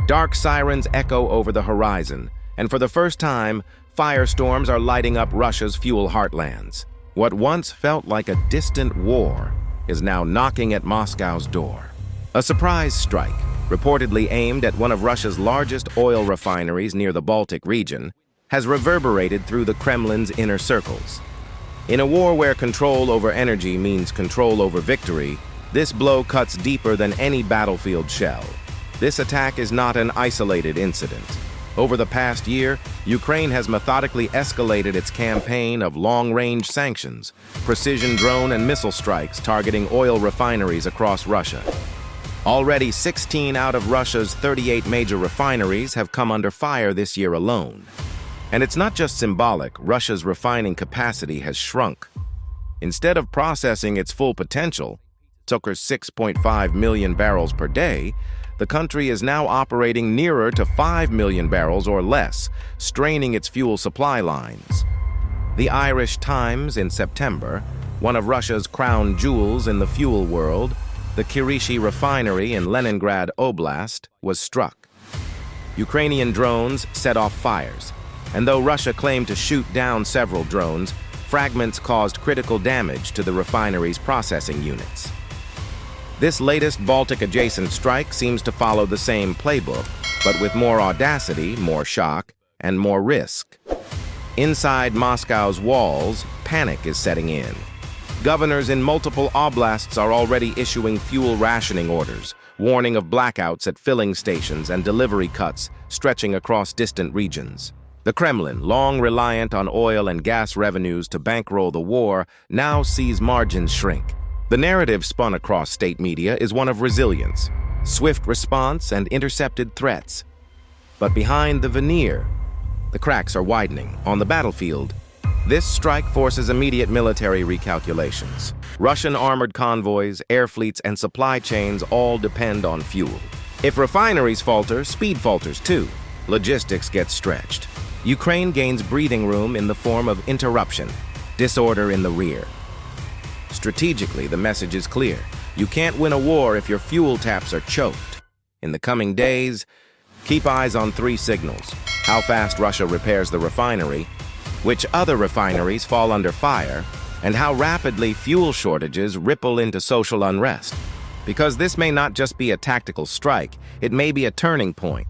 Dark sirens echo over the horizon, and for the first time, firestorms are lighting up Russia's fuel heartlands. What once felt like a distant war is now knocking at Moscow's door. A surprise strike, reportedly aimed at one of Russia's largest oil refineries near the Baltic region, has reverberated through the Kremlin's inner circles. In a war where control over energy means control over victory, this blow cuts deeper than any battlefield shell. This attack is not an isolated incident. Over the past year, Ukraine has methodically escalated its campaign of long-range sanctions, precision drone and missile strikes targeting oil refineries across Russia. Already 16 out of Russia's 38 major refineries have come under fire this year alone. And it's not just symbolic. Russia's refining capacity has shrunk. Instead of processing its full potential, over 6.5 million barrels per day, the country is now operating nearer to 5 million barrels or less, straining its fuel supply lines. The Irish Times in September, one of Russia's crown jewels in the fuel world, the Kirishi Refinery in Leningrad Oblast, was struck. Ukrainian drones set off fires, and though Russia claimed to shoot down several drones, fragments caused critical damage to the refinery's processing units. This latest Baltic-adjacent strike seems to follow the same playbook, but with more audacity, more shock, and more risk. Inside Moscow's walls, panic is setting in. Governors in multiple oblasts are already issuing fuel rationing orders, warning of blackouts at filling stations and delivery cuts stretching across distant regions. The Kremlin, long reliant on oil and gas revenues to bankroll the war, now sees margins shrink. The narrative spun across state media is one of resilience, swift response, and intercepted threats. But behind the veneer, the cracks are widening. On the battlefield, this strike forces immediate military recalculations. Russian armored convoys, air fleets, and supply chains all depend on fuel. If refineries falter, speed falters too. Logistics get stretched. Ukraine gains breathing room in the form of interruption, disorder in the rear. Strategically, the message is clear. You can't win a war if your fuel taps are choked. In the coming days, keep eyes on three signals: how fast Russia repairs the refinery, which other refineries fall under fire, and how rapidly fuel shortages ripple into social unrest. Because this may not just be a tactical strike, it may be a turning point.